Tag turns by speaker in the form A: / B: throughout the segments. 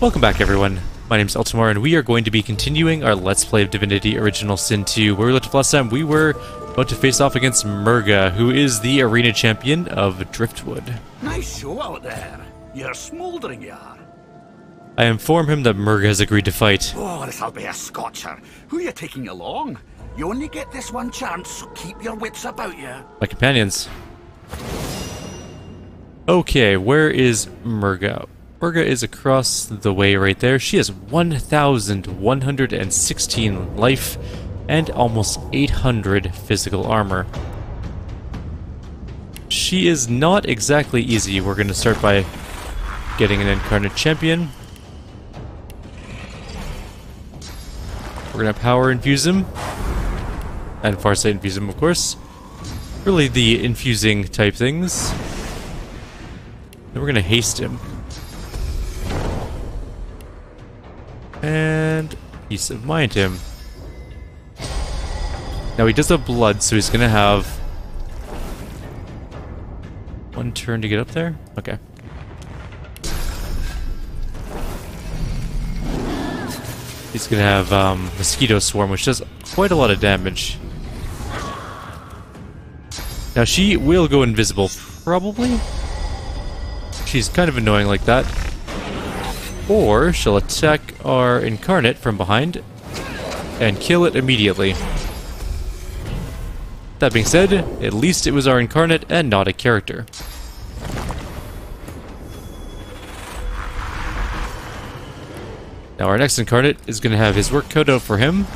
A: Welcome back, everyone. My name's Eltimar, and we are going to be continuing our Let's Play of Divinity Original Sin 2. Where we left off last time, we were about to face off against Murga, who is the arena champion of Driftwood.
B: Nice show out there. You're smouldering, you are.
A: I inform him that Murga has agreed to fight.
B: Oh, this'll be a scotcher. Who are you taking along? You only get this one chance, so keep your wits about you.
A: My companions. Okay, where is Murga? Murga is across the way right there. She has 1,116 life and almost 800 physical armor. She is not exactly easy. We're going to start by getting an incarnate champion. We're going to power infuse him. And farsight infuse him, of course. Really the infusing type things. Then we're going to haste him. And Peace of Mind him. Now he does have blood, so he's gonna have one turn to get up there? Okay. He's gonna have Mosquito Swarm, which does quite a lot of damage. Now she will go invisible, probably? She's kind of annoying like that. Or she'll attack our incarnate from behind and kill it immediately. That being said, at least it was our incarnate and not a character. Now our next incarnate is going to have his work cut out for him.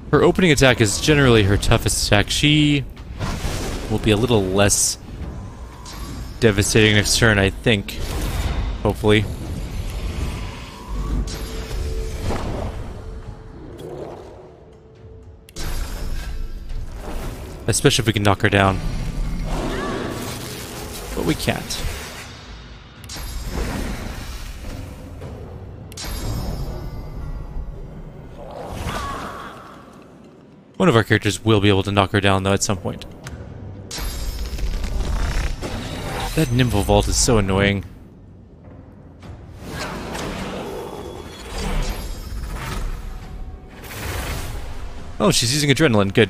A: Her opening attack is generally her toughest attack. She will be a little less devastating next turn, I think. Hopefully. Especially if we can knock her down. But we can't. One of our characters will be able to knock her down, though, at some point. That Nimble Vault is so annoying. Oh, she's using adrenaline. Good.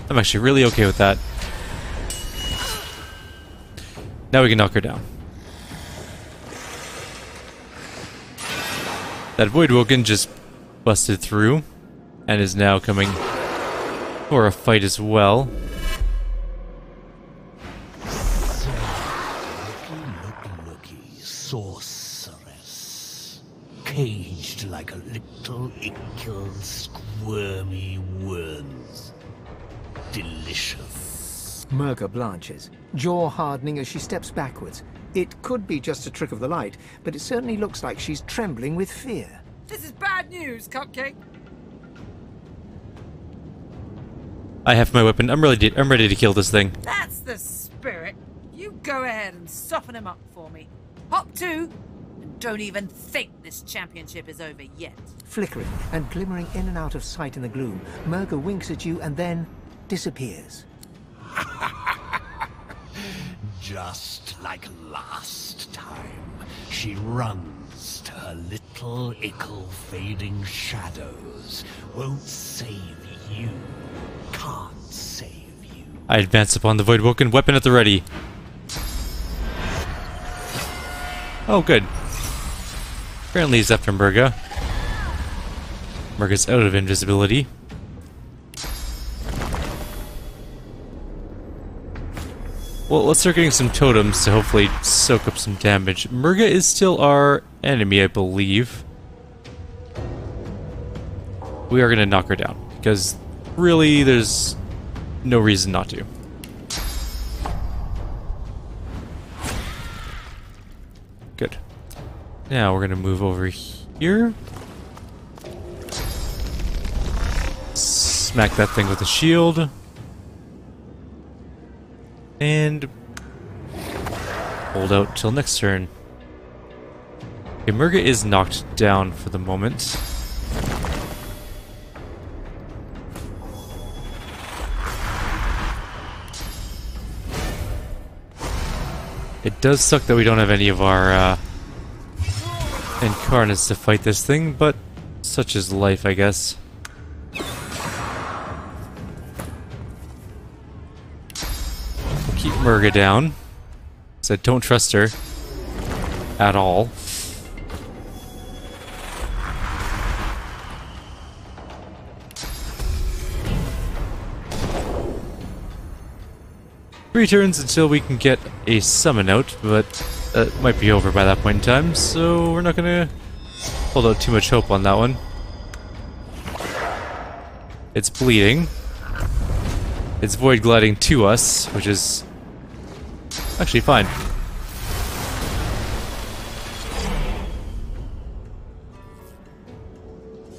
A: I'm actually really okay with that. Now we can knock her down. That Voidwoken just busted through and is now coming for a fight as well.
C: Sorceress, caged like a little ickle squirmy worms. Delicious.
D: Murga blanches, jaw hardening as she steps backwards. It could be just a trick of the light, but it certainly looks like she's trembling with fear.
E: This is bad news, Cupcake.
A: I have my weapon. I'm ready to kill this thing.
E: That's the spirit. You go ahead and soften him up for me. Hop 2, and don't even think this championship is over yet.
D: Flickering and glimmering in and out of sight in the gloom, Murga winks at you and then disappears.
C: Just like last time, she runs to her little ickle fading shadows. Won't save you. Can't save you.
A: I advance upon the Voidwoken, weapon at the ready. Oh, good. Apparently he's after Murga. Murga's out of invisibility. Well, let's start getting some totems to hopefully soak up some damage. Murga is still our enemy, I believe. We are going to knock her down, because really there's no reason not to. Good. Now we're going to move over here. Smack that thing with a shield. And hold out till next turn. Okay, Murga is knocked down for the moment. It does suck that we don't have any of our incarnates to fight this thing, but such is life, I guess. We'll keep Murga down, because I don't trust her at all. Three turns until we can get a summon out, but it might be over by that point in time, so we're not gonna hold out too much hope on that one. It's bleeding. It's void gliding to us, which is actually fine.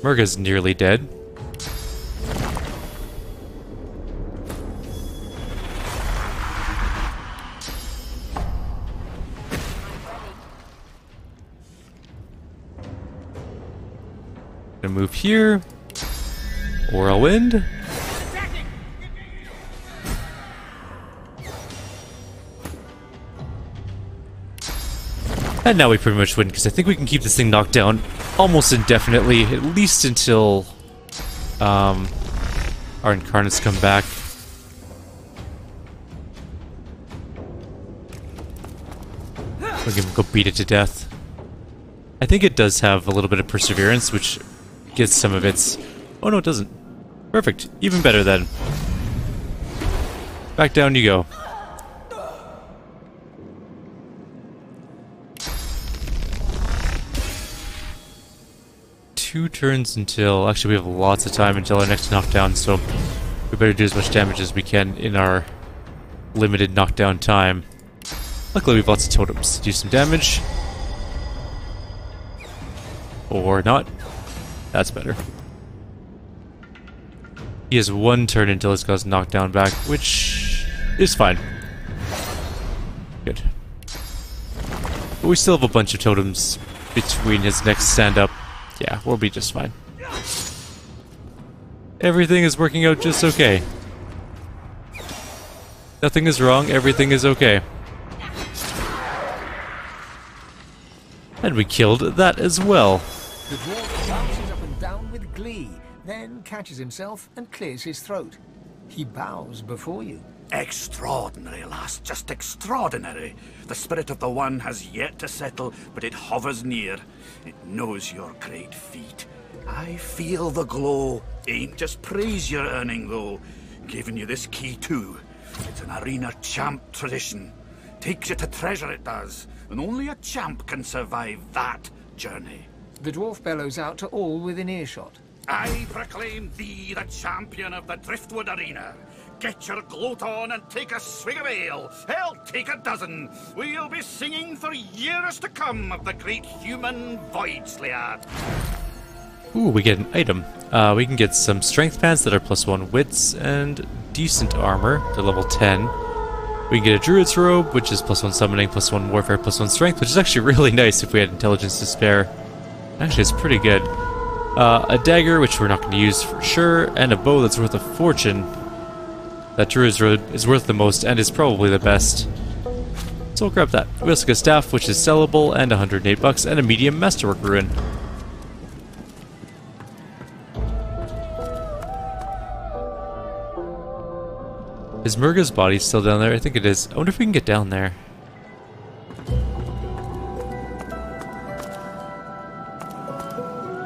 A: Murga's nearly dead. Gonna move here. Whirlwind. And now we pretty much win, because I think we can keep this thing knocked down almost indefinitely, at least until our incarnates come back. We can go beat it to death. I think it does have a little bit of perseverance, which gets some of its... Oh no, it doesn't. Perfect. Even better then. Back down you go. Two turns until... Actually, we have lots of time until our next knockdown, so we better do as much damage as we can in our limited knockdown time. Luckily, we have lots of totems to do some damage. Or not. That's better. He has one turn until his guy's knocked down back, which is fine. Good. But we still have a bunch of totems between his next stand-up. Yeah, we'll be just fine. Everything is working out just okay. Nothing is wrong, everything is okay. And we killed that as well.
D: The dwarf bounces up and down with glee, then catches himself and clears his throat. He bows before you.
B: Extraordinary, lass, just extraordinary. The spirit of the One has yet to settle, but it hovers near. It knows your great feat. I feel the glow. Ain't just praise you're earning, though. Giving you this key, too. It's an arena champ tradition. Takes you to treasure, it does. And only a champ can survive that journey.
D: The dwarf bellows out to all within earshot.
B: I proclaim thee the champion of the Driftwood Arena. Get your gloat on and take a swig of ale. Hell, take a dozen. We'll be singing for years to come of the great human Void Slayer.
A: Ooh, we get an item. We can get some strength pants that are +1 wits and decent armor to level 10. We can get a druid's robe, which is +1 summoning, +1 warfare, +1 strength, which is actually really nice if we had intelligence to spare. Actually, it's pretty good. A dagger, which we're not going to use for sure, and a bow that's worth a fortune. That druid's robe is worth the most and is probably the best. So we'll grab that. We also get a staff, which is sellable, and 108 bucks, and a medium masterwork rune. Is Murga's body still down there? I think it is. I wonder if we can get down there.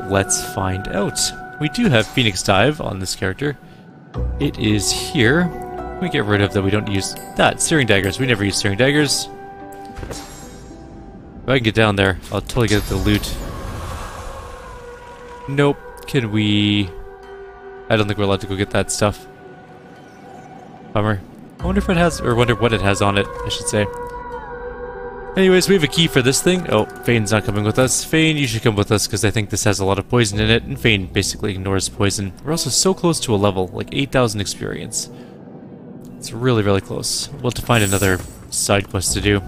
A: Let's find out. We do have Phoenix Dive on this character. It is here. We get rid of that. We don't use that. Searing daggers. We never use searing daggers. If I can get down there, I'll totally get the loot. Nope. Can we... I don't think we're allowed to go get that stuff. Bummer. I wonder if it has, or wonder what it has on it, I should say. Anyways, we have a key for this thing. Oh, Fane's not coming with us. Fane, you should come with us, because I think this has a lot of poison in it, and Fane basically ignores poison. We're also so close to a level, like 8,000 experience. It's really, really close. We'll have to find another side quest to do.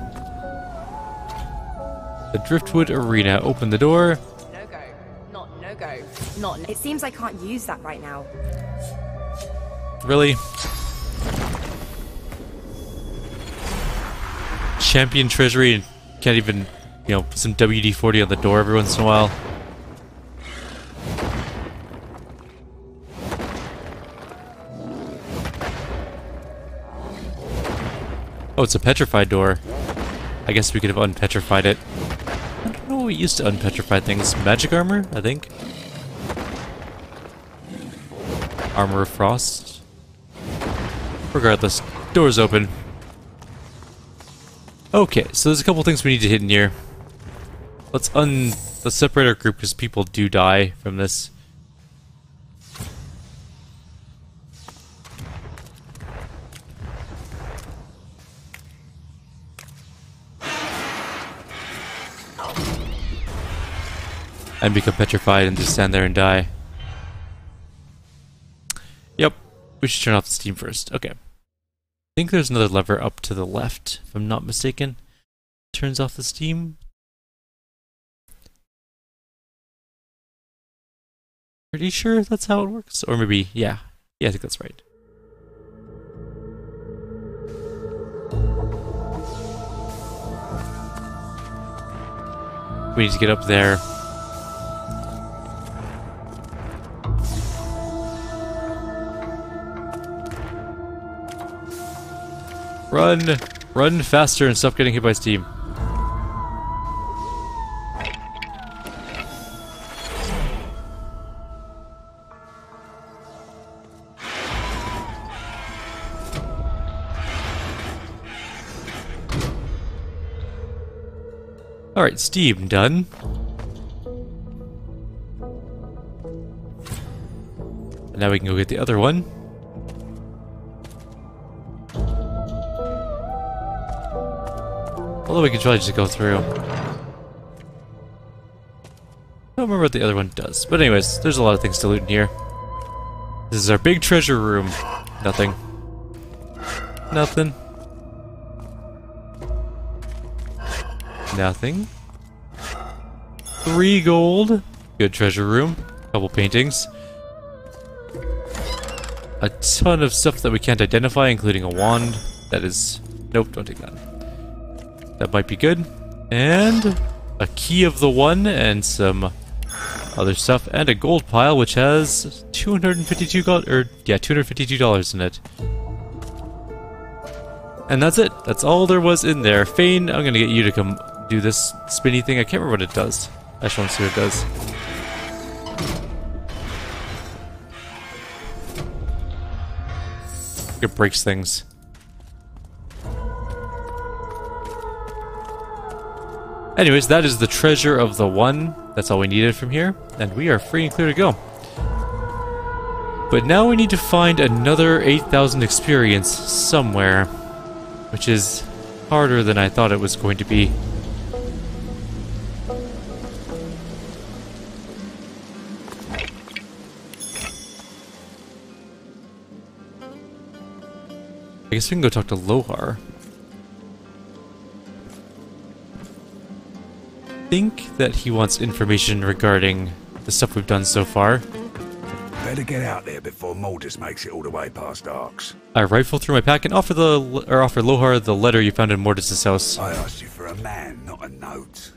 A: The Driftwood Arena. Open the door.
F: No-go. Not no-go. Not... It seems I can't use that right now.
A: Really? champion treasury and can't even, you know, put some WD-40 on the door every once in a while. Oh, it's a petrified door. I guess we could have unpetrified it. I don't know what we used to unpetrify things. Magic armor, I think. Armor of Frost. Regardless, door's open. Okay, so there's a couple things we need to hit in here. Let's separate our group because people do die from this. And become petrified and just stand there and die. Yep, we should turn off the steam first. Okay. I think there's another lever up to the left, if I'm not mistaken. Turns off the steam. Pretty sure that's how it works. Or maybe, yeah. Yeah, I think that's right. We need to get up there. Run! Run faster and stop getting hit by steam. Alright, steam done. And now we can go get the other one. Although we could try just go through. I don't remember what the other one does. But anyways, there's a lot of things to loot in here. This is our big treasure room. Nothing. Nothing. Nothing. 3 gold. Good treasure room. Couple paintings. A ton of stuff that we can't identify, including a wand. That is... Nope, don't take that. That might be good. And a key of the one and some other stuff. And a gold pile which has $252 in it. And that's it. That's all there was in there. Fane, I'm gonna get you to come do this spinny thing. I can't remember what it does. I just want to see what it does. It breaks things. Anyways, that is the treasure of the one. That's all we needed from here. And we are free and clear to go. But now we need to find another 8,000 experience somewhere. Which is harder than I thought it was going to be. I guess we can go talk to Lohar. I think that he wants information regarding the stuff we've done so far.
B: Better get out there before Mordus makes it all the way past Arx.
A: I rifle through my pack and offer Lohar the letter you found in Mordus' house.
B: I asked you for a man, not a note.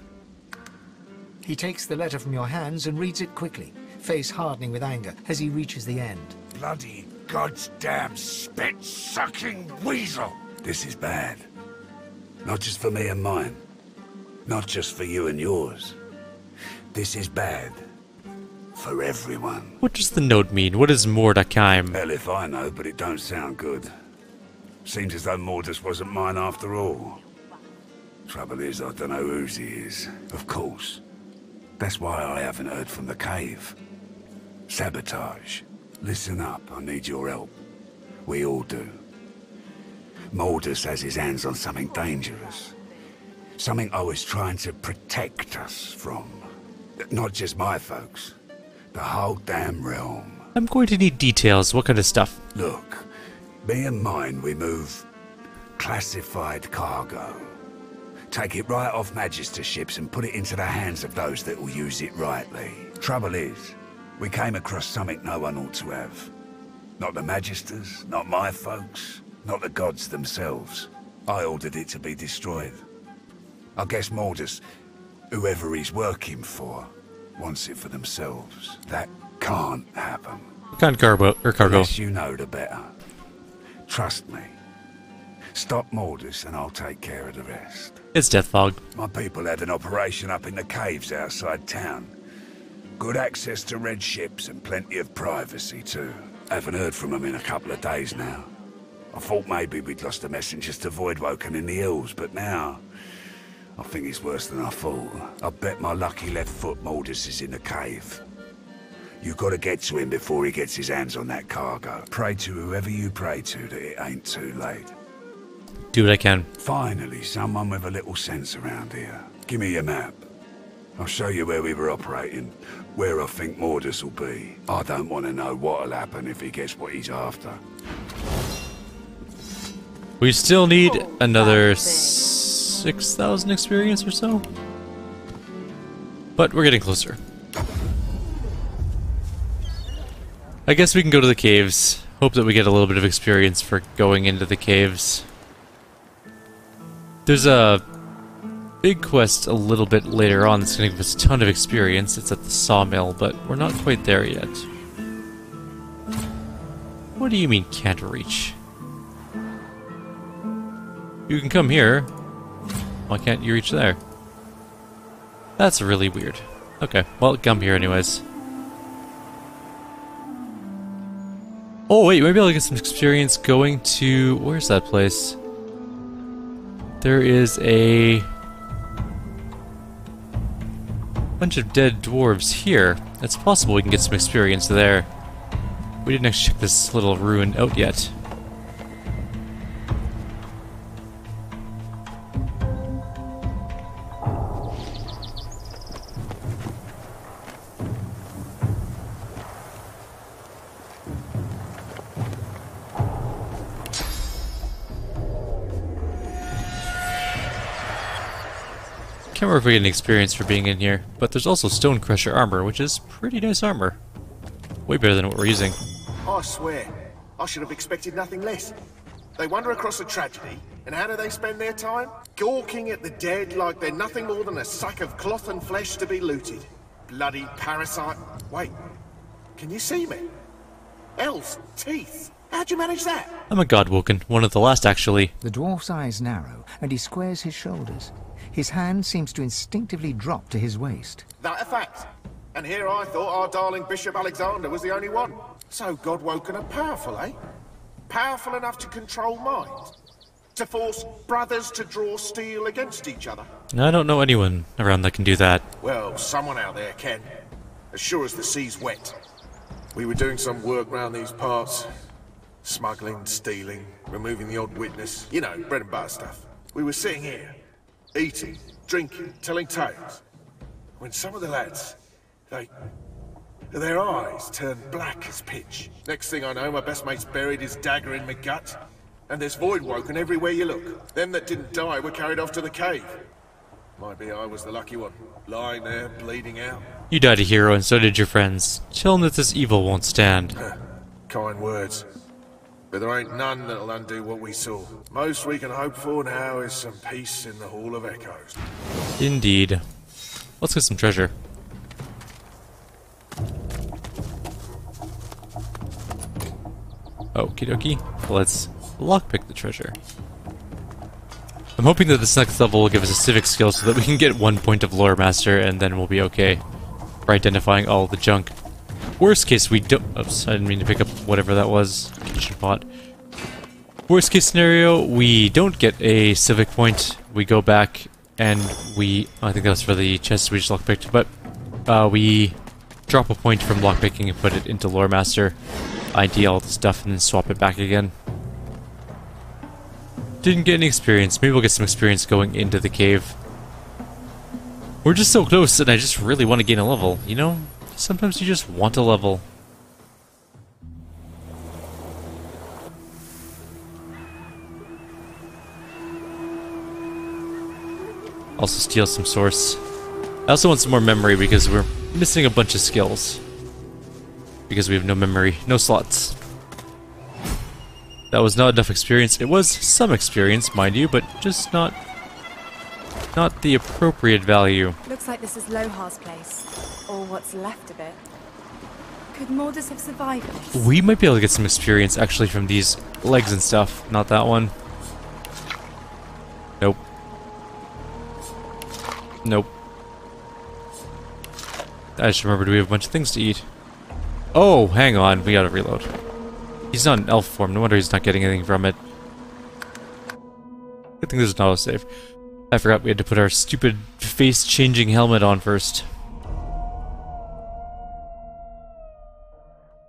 D: He takes the letter from your hands and reads it quickly, face hardening with anger as he reaches the end.
B: Bloody goddamn spit-sucking weasel! This is bad. Not just for me and mine. Not just for you and yours. This is bad. For everyone.
A: What does the note mean? What is Mordakaim?
B: Hell if I know, but it don't sound good. Seems as though Mordus wasn't mine after all. Trouble is, I don't know whose he is. Of course. That's why I haven't heard from the cave. Sabotage. Listen up, I need your help. We all do. Mordus has his hands on something dangerous. Something I was trying to protect us from. Not just my folks. The whole damn realm.
A: I'm going to need details. What kind of stuff?
B: Look, me and mine, we move classified cargo. Take it right off Magister ships and put it into the hands of those that will use it rightly. Trouble is, we came across something no one ought to have. Not the Magisters, not my folks, not the gods themselves. I ordered it to be destroyed. I guess Mordus, whoever he's working for, wants it for themselves. That can't happen.
A: What kind of cargo?
B: The less you know, the better. Trust me. Stop Mordus and I'll take care of the rest.
A: It's Death Fog.
B: My people had an operation up in the caves outside town. Good access to red ships and plenty of privacy too. Haven't heard from them in a couple of days now. I thought maybe we'd lost the messengers to Voidwoken in the hills, but now I think it's worse than I thought. I bet my lucky left foot Mordus is in the cave. You gotta get to him before he gets his hands on that cargo. Pray to whoever you pray to that it ain't too late.
A: Do what I can.
B: Finally, someone with a little sense around here. Give me your map. I'll show you where we were operating, where I think Mordus will be. I don't want to know what'll happen if he gets what he's after.
A: We still need another 6,000 experience or so. But we're getting closer. I guess we can go to the caves. Hope that we get a little bit of experience for going into the caves. There's a big quest a little bit later on that's going to give us a ton of experience. It's at the sawmill, but we're not quite there yet. What do you mean can't reach? You can come here. Why can't you reach there? That's really weird. Okay, well, come here anyways. Oh wait, maybe I'll get some experience going to... Where's that place? There is a bunch of dead dwarves here. It's possible we can get some experience there. We didn't actually check this little ruin out yet. Can't remember if we get an experience for being in here, but there's also Stone Crusher armor, which is pretty nice armor. Way better than what we're using.
G: I swear, I should have expected nothing less. They wander across a tragedy, and how do they spend their time? Gawking at the dead like they're nothing more than a sack of cloth and flesh to be looted. Bloody parasite. Wait, can you see me? Elves, teeth. How'd you manage that?
A: I'm a Godwoken, one of the last actually.
D: The dwarf's eyes narrow, and he squares his shoulders. His hand seems to instinctively drop to his waist.
G: That a fact. And here I thought our darling Bishop Alexander was the only one. So Godwoken are powerful, eh? Powerful enough to control mind? To force brothers to draw steel against each other?
A: I don't know anyone around that can do that.
G: Well, someone out there can. As sure as the sea's wet. We were doing some work round these parts. Smuggling, stealing, removing the odd witness. You know, bread and butter stuff. We were sitting here, eating, drinking, telling tales. When some of the lads, their eyes turned black as pitch. Next thing I know, my best mate's buried his dagger in my gut. And there's Voidwoken everywhere you look. Them that didn't die were carried off to the cave. Might be I was the lucky one, lying there, bleeding out.
A: You died a hero and so did your friends. Tell them that this evil won't stand.
G: Kind words. But there ain't none that'll undo what we saw. Most we can hope for now is some peace in the Hall of Echoes.
A: Indeed. Let's get some treasure. Okie dokie. Let's lockpick the treasure. I'm hoping that this next level will give us a civic skill so that we can get 1 point of Lore Master and then we'll be okay for identifying all the junk. Worst case we don't... Oops, I didn't mean to pick up whatever that was. Kitchen pot. Worst case scenario, we don't get a civic point. We go back and we... I think that was for the chest we just lockpicked, but we drop a point from lockpicking and put it into Lore Master. ID all the stuff and then swap it back again. Didn't get any experience. Maybe we'll get some experience going into the cave. We're just so close and I just really want to gain a level, you know? Sometimes you just want a level. Also steal some source. I also want some more memory because we're missing a bunch of skills. Because we have no memory, no slots. That was not enough experience. It was some experience, mind you, but just not the appropriate value.
F: Looks like this is Lohar's place. Or what's left of it. Could Mordus have survived this?
A: We might be able to get some experience actually from these legs and stuff. Not that one. Nope. Nope. I just remembered we have a bunch of things to eat. Oh, hang on. We gotta reload. He's not in elf form. No wonder he's not getting anything from it. Good thing there's an autosave. I forgot we had to put our stupid face-changing helmet on first.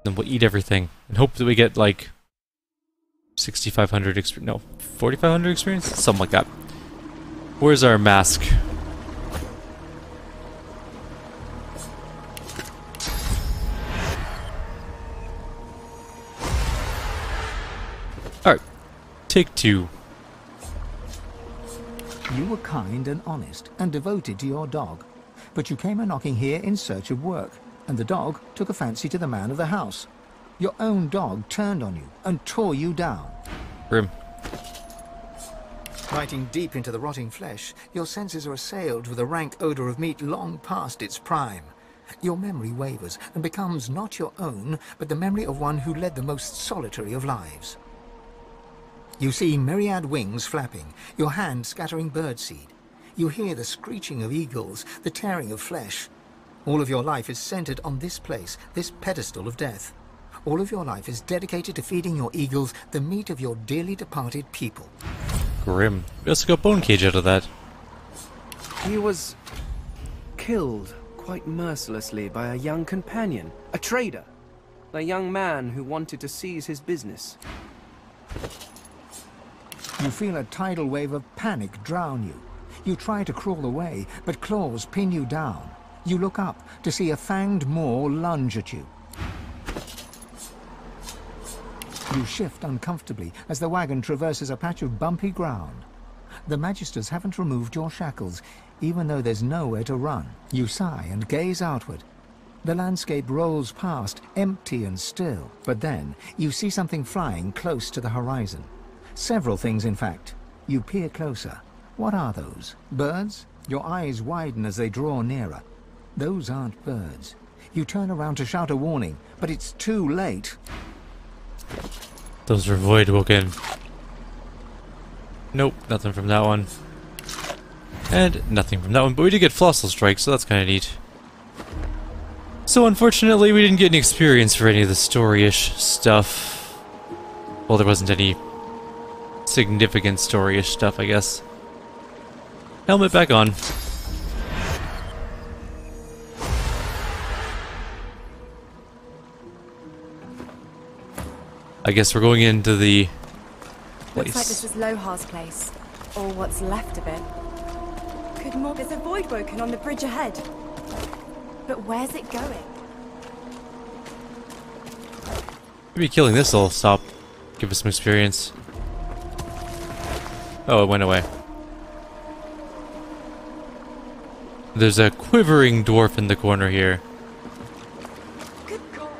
A: Then we'll eat everything and hope that we get like 6,500 experience. No, 4,500 experience? Something like that. Where's our mask? Alright, take 2.
D: You were kind and honest and devoted to your dog, but you came a-knocking here in search of work, and the dog took a fancy to the man of the house. Your own dog turned on you and tore you down.
A: Grim.
D: Biting deep into the rotting flesh, your senses are assailed with a rank odor of meat long past its prime. Your memory wavers and becomes not your own, but the memory of one who led the most solitary of lives. You see myriad wings flapping, your hand scattering birdseed. You hear the screeching of eagles, the tearing of flesh. All of your life is centered on this place, this pedestal of death. All of your life is dedicated to feeding your eagles the meat of your dearly departed people.
A: Grim. We also got bone cage out of that.
H: He was killed quite mercilessly by a young companion, a trader, a young man who wanted to seize his business.
D: You feel a tidal wave of panic drown you. You try to crawl away, but claws pin you down. You look up to see a fanged maw lunge at you. You shift uncomfortably as the wagon traverses a patch of bumpy ground. The Magisters haven't removed your shackles, even though there's nowhere to run. You sigh and gaze outward. The landscape rolls past, empty and still. But then, you see something flying close to the horizon. Several things, in fact. You peer closer. What are those? Birds? Your eyes widen as they draw nearer. Those aren't birds. You turn around to shout a warning, but it's too late.
A: Those were Voidwoken. Nope, nothing from that one. And nothing from that one, but we did get Fossil Strike, so that's kind of neat. So unfortunately, we didn't get any experience for any of the story-ish stuff. Well, there wasn't any significant story-ish stuff, I guess. Helmet back on. I guess we're going into the place.
F: Looks like this is Lohar's place. Or what's left of it. Could more... There's a Voidwoken on the bridge ahead. But where's it going?
A: Maybe killing this will stop. Give us some experience. Oh, it went away. There's a quivering dwarf in the corner here.
F: Good God.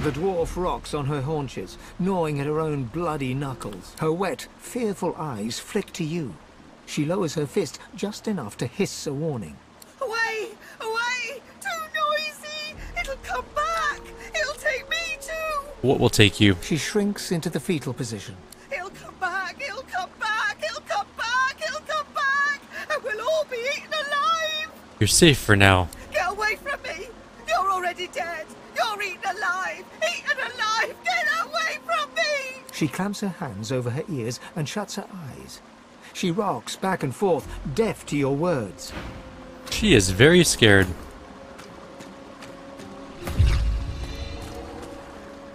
D: The dwarf rocks on her haunches, gnawing at her own bloody knuckles. Her wet, fearful eyes flick to you. She lowers her fist just enough to hiss a warning.
E: Away! Away! Too noisy! It'll come back! It'll take me too!
A: What will take you?
D: She shrinks into the fetal position.
E: It'll come back! It'll come back! It'll come back! It'll come back! And we'll all be eaten alive!
A: You're safe for now.
E: Get away from me! You're already dead! You're eaten alive! Eaten alive! Get away from me!
D: She clamps her hands over her ears and shuts her eyes. She rocks back and forth, deaf to your words.
A: She is very scared.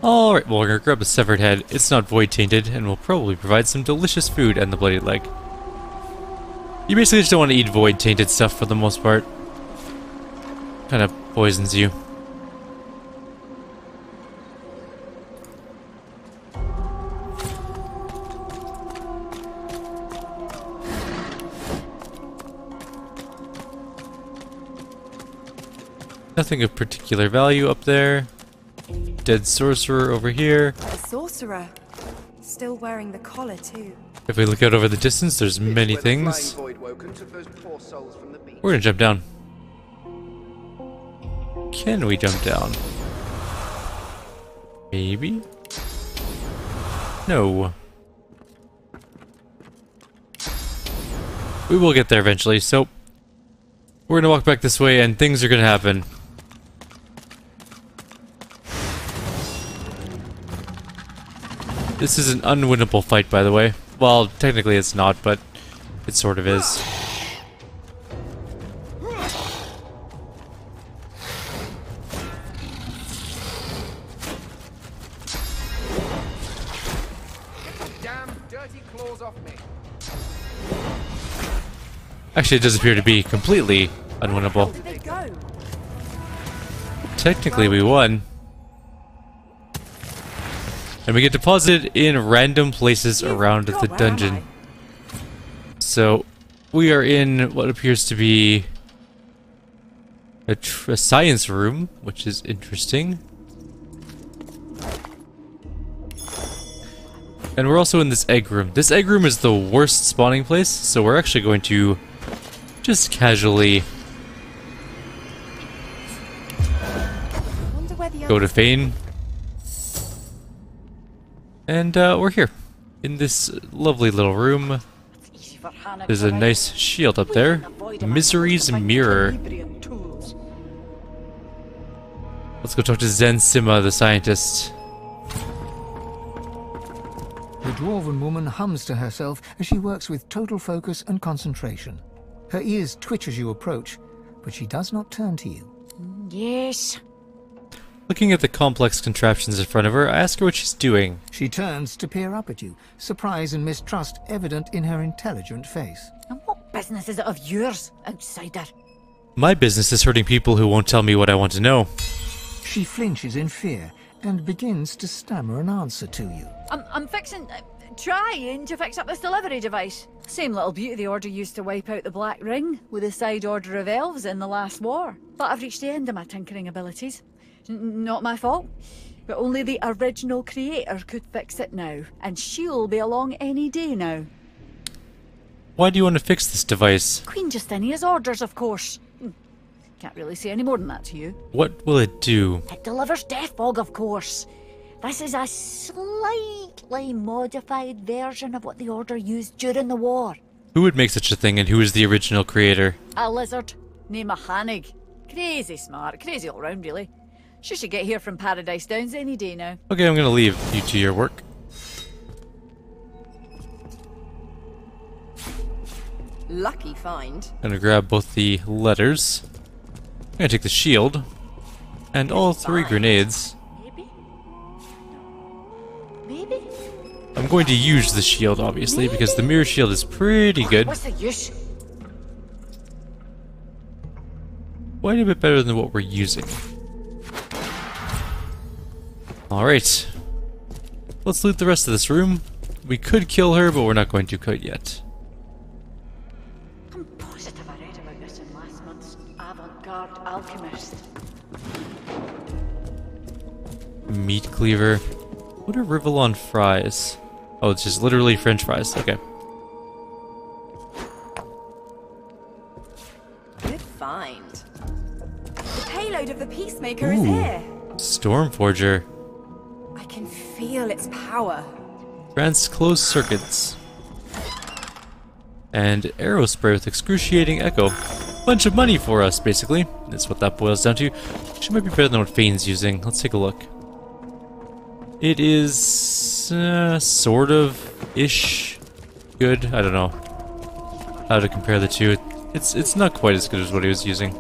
A: Alright, well, we're gonna grab a severed head. It's not void tainted, and will probably provide some delicious food and the bloody leg. You basically just don't want to eat void tainted stuff for the most part. Kind of poisons you. Nothing of particular value up there. Dead sorcerer over here.
F: A sorcerer. Still wearing the collar, too.
A: If we look out over the distance, there's many things. We're gonna jump down. Can we jump down? Maybe? No. We will get there eventually, so we're gonna walk back this way and things are gonna happen. This is an unwinnable fight, by the way. Well, technically it's not, but it sort of is. Actually, it does appear to be completely unwinnable. Technically, we won. And we get deposited in random places around the dungeon. So, we are in what appears to be a science room, which is interesting. And we're also in this egg room. This egg room is the worst spawning place, so we're actually going to just casually go to Fane. And we're here in this lovely little room. There's a nice shield up there. Misery's Mirror. Let's go talk to Zen Sima, the scientist.
D: The dwarven woman hums to herself as she works with total focus and concentration. Her ears twitch as you approach, but she does not turn to you.
F: Yes.
A: Looking at the complex contraptions in front of her, I ask her what she's doing.
D: She turns to peer up at you, surprise and mistrust evident in her intelligent face.
I: And what business is it of yours, outsider?
A: My business is hurting people who won't tell me what I want to know.
D: She flinches in fear and begins to stammer an answer to you.
I: I'm trying to fix up this delivery device. Same little beauty the Order used to wipe out the Black Ring with the side order of elves in the last war. But I've reached the end of my tinkering abilities. Not my fault. But only the original creator could fix it now. And she'll be along any day now.
A: Why do you want to fix this device?
I: Queen Justinia's orders, of course. Can't really say any more than that to you.
A: What will it do?
I: It delivers death fog, of course. This is a slightly modified version of what the Order used during the war.
A: Who would make such a thing, and who is the original creator?
I: A lizard named Hanig. Crazy smart, crazy all round, really. She should get here from Paradise Downs any day now.
A: Okay, I'm gonna leave you to your work.
J: Lucky find.
A: Gonna grab both the letters. I'm gonna take the shield. And all 3 grenades.
I: Maybe? Maybe?
A: I'm going to use the shield, obviously, because the mirror shield is pretty good.
I: What's the use?
A: Quite a bit better than what we're using. Alright. Let's loot the rest of this room. We could kill her, but we're not going to quite yet.
I: I'm positive I read about this in last month's Avant-Garde Alchemist.
A: Meat cleaver. What are Rivellon fries? Oh, it's just literally French fries. Okay.
J: Good find.
F: The payload of the Peacemaker is here.
A: Stormforger.
F: I can feel its power.
A: Grants closed circuits. And arrow spray with excruciating echo. Bunch of money for us, basically. That's what that boils down to. She might be better than what Fane's using. Let's take a look. It is sort of ish good. I don't know how to compare the two. It's not quite as good as what he was using.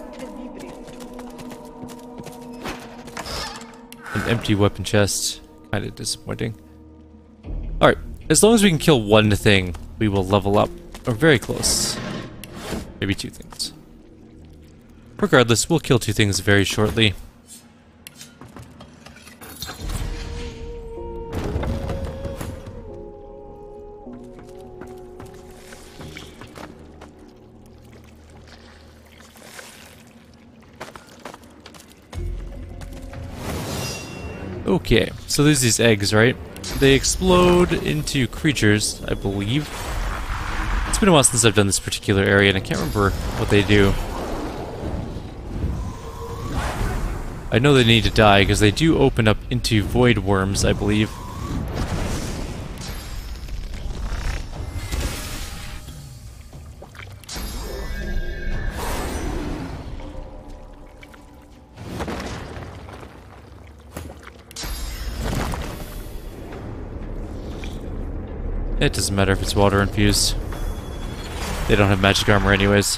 A: An empty weapon chest. Kind of disappointing. Alright, as long as we can kill one thing, we will level up. Or very close. Maybe 2 things. Regardless, we'll kill 2 things very shortly. Okay, so there's these eggs, right? They explode into creatures, I believe. It's been a while since I've done this particular area, and I can't remember what they do. I know they need to die, because they do open up into void worms, I believe. It doesn't matter if it's water infused. They don't have magic armor anyways.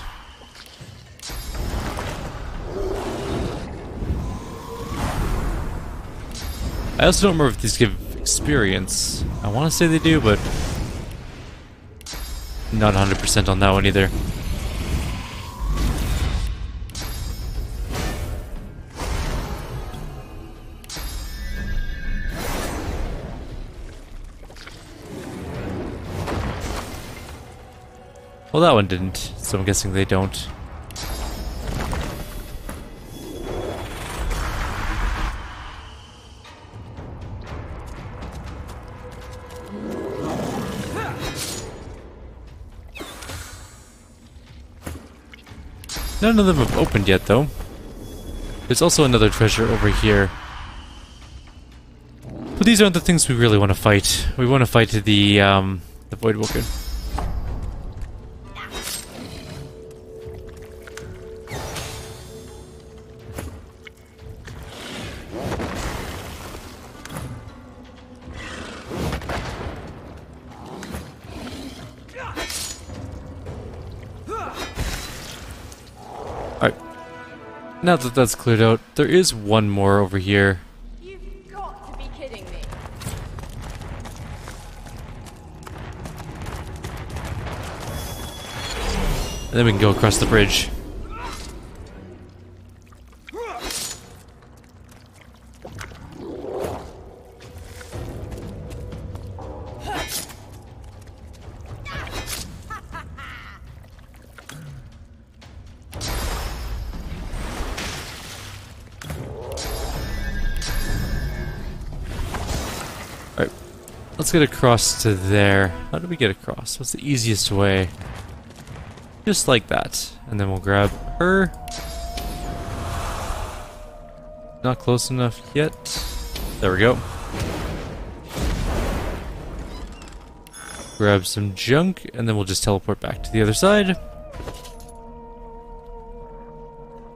A: I also don't remember if these give experience. I want to say they do, but not 100% on that one either. Well, that one didn't, so I'm guessing they don't. None of them have opened yet, though. There's also another treasure over here. But these aren't the things we really want to fight. We want to fight the Voidwalker. Now that that's cleared out, there is one more over here.
J: You've got to be kidding me.
A: And then we can go across the bridge. Let's get across to there. How do we get across? What's the easiest way? Just like that. And then we'll grab her. Not close enough yet. There we go. Grab some junk, and then we'll just teleport back to the other side.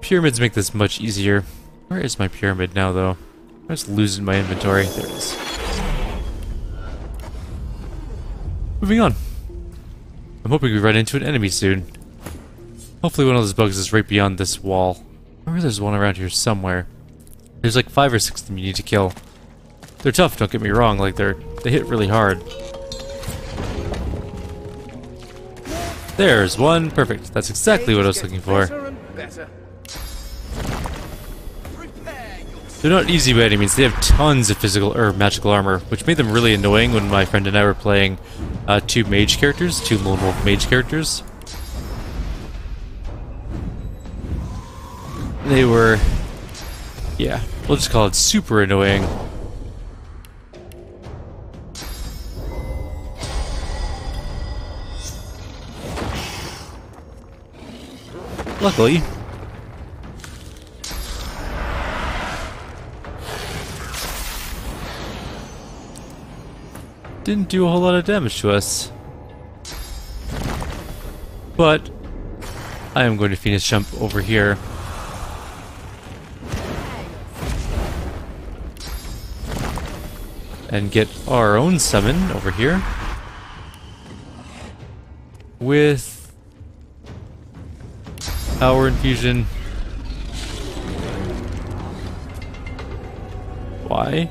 A: Pyramids make this much easier. Where is my pyramid now, though? I'm just losing my inventory. There it is. Moving on. I'm hoping we run into an enemy soon. Hopefully one of those bugs is right beyond this wall. Remember there's one around here somewhere. There's like 5 or 6 of them you need to kill. They're tough, don't get me wrong, like they hit really hard. There's one, perfect. That's exactly what I was looking for. They're not easy by any means. They have tons of physical or magical armor, which made them really annoying when my friend and I were playing 2 mage characters, 2 lone wolf mage characters. They were, yeah, we'll just call it super annoying. Luckily, didn't do a whole lot of damage to us. But I am going to Phoenix jump over here. And get our own summon over here. With power infusion. Why?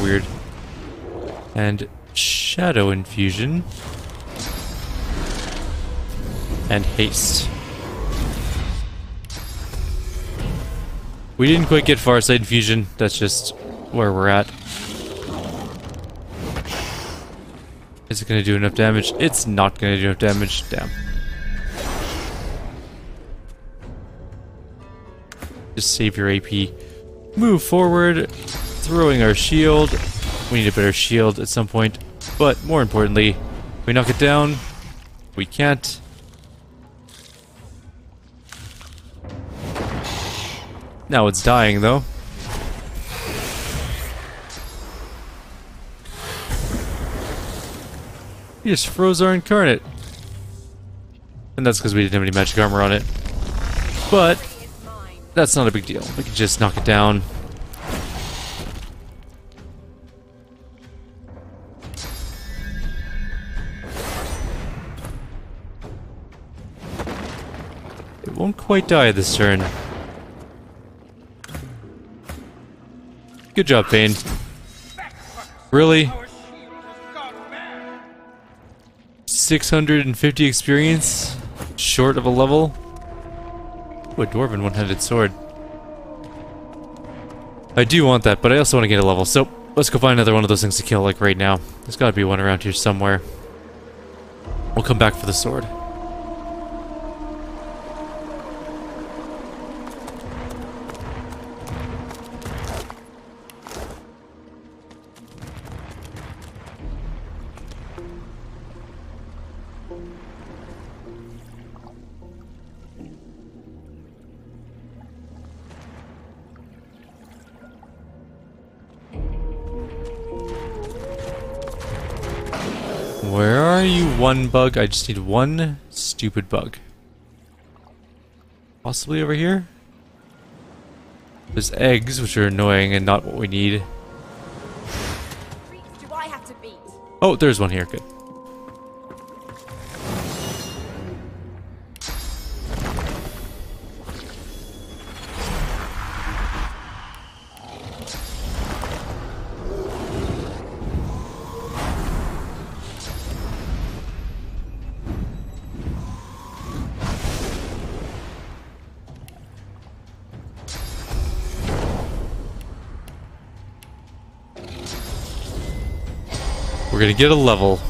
A: Weird. And shadow infusion. And haste. We didn't quite get Farsight infusion. That's just where we're at. Is it going to do enough damage? It's not going to do enough damage. Damn. Just save your AP. move forward, throwing our shield. We need a better shield at some point, but more importantly, we knock it down. We can't. Now it's dying though. We just froze our incarnate. And that's because we didn't have any magic armor on it. But that's not a big deal. We can just knock it down. It won't quite die this turn. Good job, Bane. Really? 650 experience? Short of a level? Ooh, a dwarven one-handed sword. I do want that, but I also want to get a level, so let's go find another one of those things to kill, like right now. There's gotta be one around here somewhere. We'll come back for the sword. Where are you, one bug? I just need one stupid bug. Possibly over here? There's eggs, which are annoying and not what we need.
J: Do I have to beat?
A: Oh, there's one here. Good. We're gonna get a level.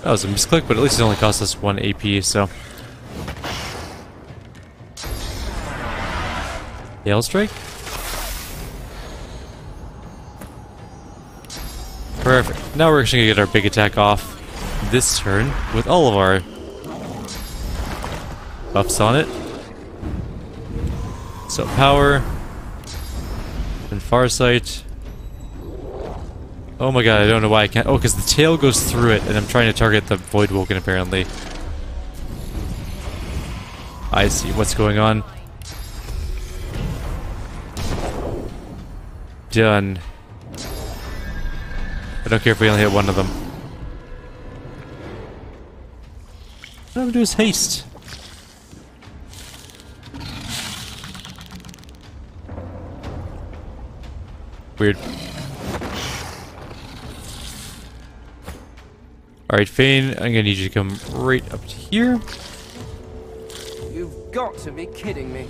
A: That was a misclick, but at least it only cost us 1 AP, so. Hail Strike? Perfect. Now we're actually gonna get our big attack off this turn with all of our buffs on it. So power and Farsight. Oh my god, I don't know why I can't. Oh, because the tail goes through it, and I'm trying to target the Voidwoken apparently. I see what's going on. Done. I don't care if we only hit one of them. What I'm gonna do is haste. Weird. Alright, Fane, I'm gonna need you to come right up to here.
H: You've got to be kidding me.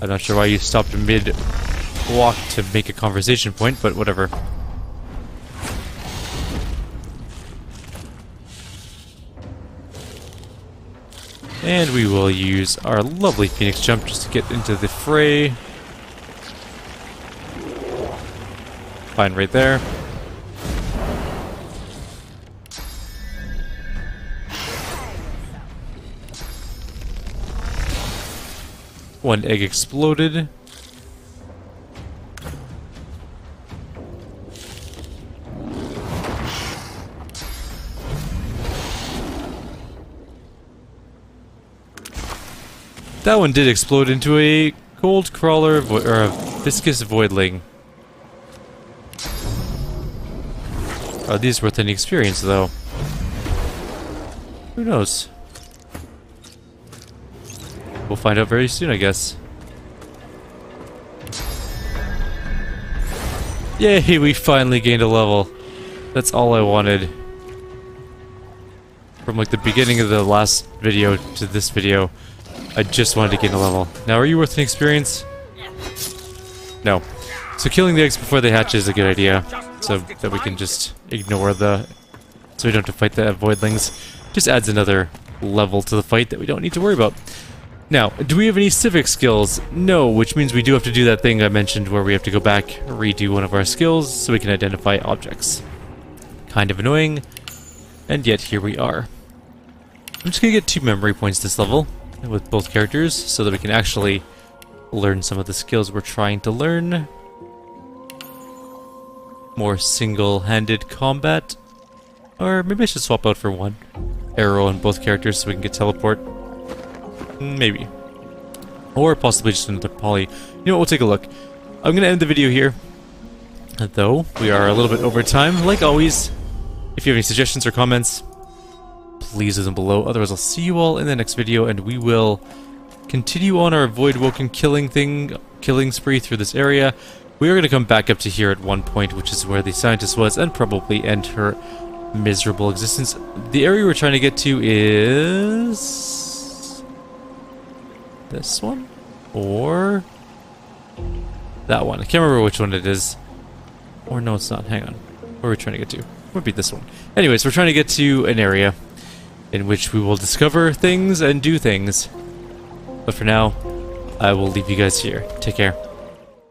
A: I'm not sure why you stopped mid-walk to make a conversation point, but whatever. And we will use our lovely Phoenix Jump just to get into the fray. Fine, right there. One egg exploded. That one did explode into a cold crawler, or a viscous voidling. Are these worth any experience, though? Who knows? We'll find out very soon, I guess. Yay, we finally gained a level. That's all I wanted. From like the beginning of the last video to this video, I just wanted to gain a level. Now, are you worth an experience? No. So killing the eggs before they hatch is a good idea, so that we can just ignore the so we don't have to fight the voidlings. Just adds another level to the fight that we don't need to worry about. Now, do we have any civic skills? No, which means we do have to do that thing I mentioned where we have to go back, redo one of our skills so we can identify objects. Kind of annoying, and yet here we are. I'm just going to get 2 memory points this level with both characters so that we can actually learn some of the skills we're trying to learn. More single-handed combat. Or maybe I should swap out for 1 arrow on both characters so we can get teleport. Maybe. Or possibly just another poly. You know what, we'll take a look. I'm going to end the video here. Though, we are a little bit over time, like always. If you have any suggestions or comments, please leave them below. Otherwise, I'll see you all in the next video, and we will continue on our Voidwoken killing spree through this area. We are going to come back up to here at one point, which is where the scientist was, and probably end her miserable existence. The area we're trying to get to is this one? Or that one. I can't remember which one it is. Or no, it's not. Hang on. Where are we trying to get to? Would be this one. Anyways, we're trying to get to an area in which we will discover things and do things. But for now, I will leave you guys here. Take care.